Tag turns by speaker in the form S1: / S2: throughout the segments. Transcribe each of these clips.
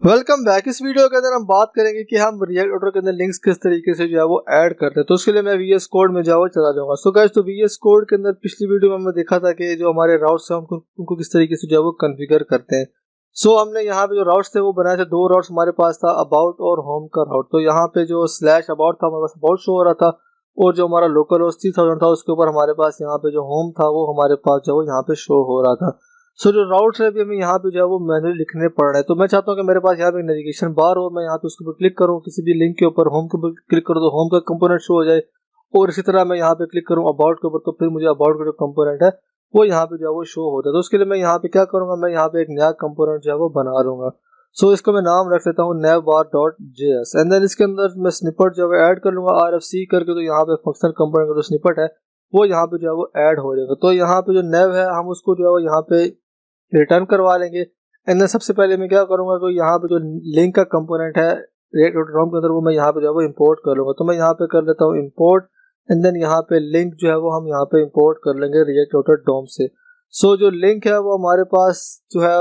S1: Welcome back. इस video के अंदर हम बात करेंगे कि हम रिएक्ट ऑर्डर के अंदर लिंक्स किस तरीके से जो है वो ऐड करते हैं। तो उसके लिए मैं वीएस कोड में जाऊँ चला जाऊंगा। सो गाइस, तो वीएस कोड के अंदर पिछली वीडियो में हमने देखा था कि जो हमारे राउट्स हैं उनको किस तरीके से जो है वो कॉन्फ़िगर करते हैं। सो हमने यहाँ पे जो राउट्स थे वो बनाए थे, दो राउट्स हमारे पास था, अबाउट और होम का राउट। तो यहाँ पे जो स्लैश अबाउट था हमारे पास अबाउट शो हो रहा था, और जो हमारा लोकल होस्ट 3000 था उसके ऊपर हमारे पास यहाँ पे जो होम था वो हमारे पास जो यहाँ पे शो हो रहा था। सो जो राउट्स है अभी हमें यहाँ पे जो है वो मैनुअली लिखने पड़ रहा है। तो मैं चाहता हूँ कि मेरे पास यहाँ पे नेविगेशन बार हो, मैं यहाँ पे उसके ऊपर क्लिक करूँ, किसी भी लिंक के ऊपर होम के ऊपर क्लिक करूँ तो होम का कंपोनेंट शो हो जाए, और इसी तरह मैं यहाँ पे क्लिक करूँ अबाउट के ऊपर तो फिर मुझे अबाउट का जो कंपोनेंट है वो यहाँ पे जो है वो शो होता है। तो उसके लिए मैं यहाँ पे क्या करूँगा, मैं यहाँ पे एक नया कंपोनेंट जो है वो बना लूंगा। सो इसको मैं नाम रख लेता हूँ navbar.js, एंड देन इसके अंदर मैं स्निपेट जो है ऐड कर लूंगा RFC करके। तो यहाँ पे फंक्शन कंपोनेंट का जो स्निपेट है वो यहाँ पे जो है वो ऐड हो जाएगा। तो यहाँ पे जो नेव है हम उसको जो है वो यहाँ पे रिटर्न करवा लेंगे। एंड देन सबसे पहले मैं क्या करूंगा, तो यहाँ पे जो लिंक का कंपोनेंट है react.rom के अंदर वो मैं यहाँ पे जो है वो इंपोर्ट कर लूंगा। तो मैं यहाँ पे कर लेता हूँ इंपोर्ट, एंड देन यहाँ पे लिंक जो है वो हम यहाँ पे इंपोर्ट कर लेंगे react.dom से। सो जो लिंक है वो हमारे पास जो है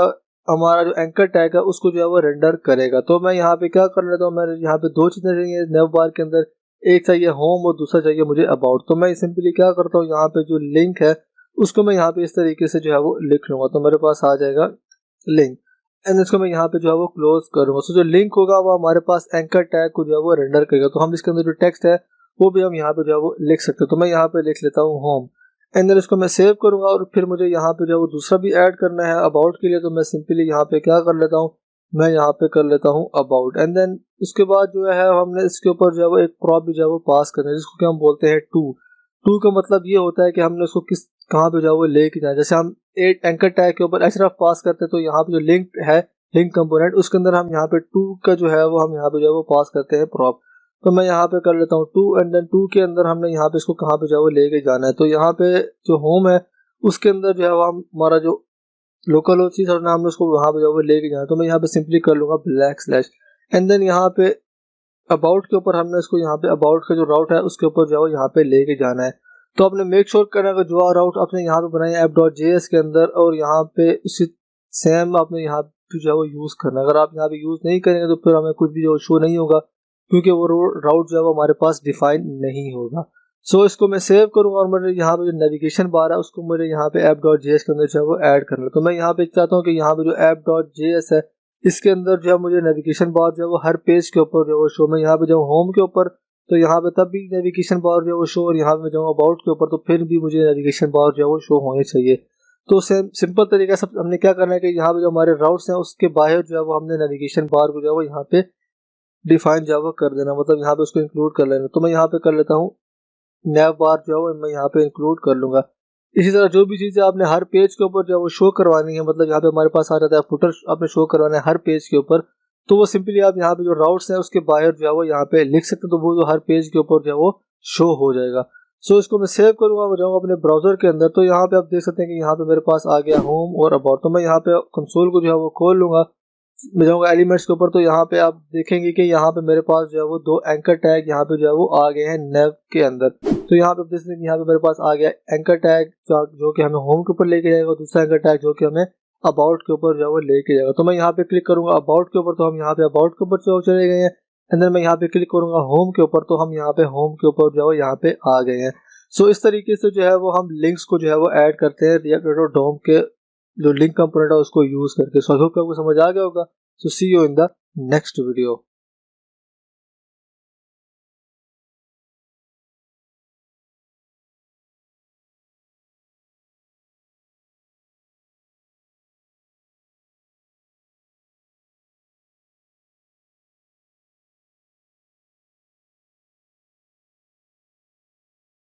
S1: हमारा जो एंकर टैग है उसको जो है वो रेंडर करेगा। तो मैं यहाँ पे क्या कर लेता हूँ, मैं यहाँ पे दो चीजें चाहिए नेव बार के अंदर, एक चाहिए होम और दूसरा चाहिए मुझे अबाउट। तो मैं सिंपली क्या करता हूँ, यहाँ पे जो लिंक है उसको मैं यहाँ पे इस तरीके से जो है वो लिख लूंगा, तो मेरे पास आ जाएगा लिंक, एंड इसको मैं यहाँ पे जो है वो क्लोज करूंगा। सो जो लिंक होगा वो हमारे पास एंकर टैग को जो है वो रेंडर करेगा। तो हम इसके अंदर जो टेक्स्ट है वो भी हम यहाँ पे जो है वो लिख सकते हैं। तो मैं यहाँ पे लिख लेता हूँ होम, एंड देन इसको मैं सेव करूंगा, और फिर मुझे यहाँ पे जो है वो दूसरा भी ऐड करना है अबाउट के लिए। तो मैं सिंपली यहाँ पे क्या कर लेता हूँ, मैं यहाँ पे कर लेता हूँ अबाउट, एंड देन उसके बाद जो है हमने इसके ऊपर जो है वो एक प्रॉप भी जो है वो पास करना है, जिसको कि हम बोलते हैं टू का मतलब ये होता है कि हमने उसको किस कहाँ पे जो है वो लेके जाए। जैसे हम एक एंकर टैग के ऊपर href पास करते हैं, तो यहाँ पे जो लिंक है लिंक कंपोनेंट उसके अंदर हम यहाँ पे टू का जो है वो हम यहाँ पे जो है वो पास करते हैं प्रॉप। तो मैं यहाँ पे कर लेता हूँ टू, एंड देन टू के अंदर हमने यहाँ पे इसको कहाँ पे जो है वो लेके जाना है। तो यहाँ पे जो होम है उसके अंदर जो है वो हमारा जो लोकल होती है हमने उसको वहाँ पे जो है वो लेके जाना है। तो मैं यहाँ पे सिंपली कर लूंगा ब्लैक स्लैश, एंड देन यहाँ पे अबाउट के ऊपर हमने इसको यहाँ पे अबाउट का जो राउट है उसके ऊपर जो है यहाँ पे लेके जाना है। तो आपने मेक श्योर करना कि जो राउट आपने यहाँ पे बनाया app.js के अंदर, और यहाँ पे उसी सेम आपने यहाँ पे जो है वो यूज करना है। अगर आप यहाँ पे यूज नहीं करेंगे तो फिर हमें कुछ भी जो शो नहीं होगा, क्योंकि वो राउट जो है वो हमारे पास डिफाइन नहीं होगा। सो इसको मैं सेव करूंगा, और मेरे यहाँ पे जो नेविगेशन बार है उसको मुझे यहाँ पे app.js के अंदर जो है वो ऐड करना है। तो मैं यहाँ पे चाहता हूँ कि यहाँ पे जो app.js है इसके अंदर जो है मुझे नेविगेशन बार जो है वो हर पेज के ऊपर जो है वो शो। मैं यहाँ पे जाऊँ होम के ऊपर तो यहाँ पे तब भी नेविगेशन बार जो है वो शो, और यहाँ पे जाऊँ अबाउट के ऊपर तो फिर भी मुझे नेविगेशन बार जो है वो शो होने चाहिए। तो सिंपल तरीका सब हमने क्या करना है कि यहाँ पे जो हमारे राउट्स हैं उसके बाहर जो है वो हमने नेविगेशन बार को जो है वो यहाँ पे डिफाइन जो है वो कर देना, मतलब यहाँ पे उसको इंक्लूड कर लेना। तो मैं यहाँ पे कर लेता हूँ नैव बार जो है वो मैं यहाँ पे इंक्लूड कर लूंगा। इसी तरह जो भी चीजें आपने हर पेज के ऊपर जो है वो शो करवानी है, मतलब यहाँ पे हमारे पास आ जाता है फुटर आपने शो करवाना है हर पेज के ऊपर, तो वो सिंपली आप यहाँ पे जो राउट्स है उसके बाहर जो है वो यहाँ पे लिख सकते हैं, तो वो जो हर पेज के ऊपर जो है वो शो हो जाएगा। सो इसको मैं सेव करूंगा, मैं जाऊंगा अपने ब्राउजर के अंदर। तो यहाँ पे आप देख सकते हैं कि यहाँ पे मेरे पास आ गया होम और अबाउट। तो मैं यहाँ पे कंसोल को जो है वो खोल लूंगा, मैं जाऊंगा एलिमेंट्स के ऊपर। तो यहाँ पे आप देखेंगे कि यहाँ पे मेरे पास जो है वो दो एंकर टैग यहाँ पे जो है वो आ गए हैं नेव के अंदर। तो यहाँ पे देख सकते हैं यहाँ पे मेरे पास आ गया एंकर टैग जो कि हमें होम के ऊपर लेके जाएगा, दूसरा एंकर टैग जो कि हमें अबाउट के ऊपर जो है वो लेके जाएगा। तो मैं यहाँ पे क्लिक करूंगा अबाउट के ऊपर, तो हम यहाँ पे अबाउट के ऊपर चले गए हैं। अंदर मैं यहाँ पे क्लिक करूंगा होम के ऊपर, तो हम यहाँ पे होम के ऊपर जो है यहाँ पे आ गए हैं। सो इस तरीके से जो है वो हम लिंक्स को जो है वो ऐड करते हैं react.dom के जो लिंक कंपोनेंट है उसको यूज करके। सो आई होप आपको समझ आ गया होगा। So see you in the next video.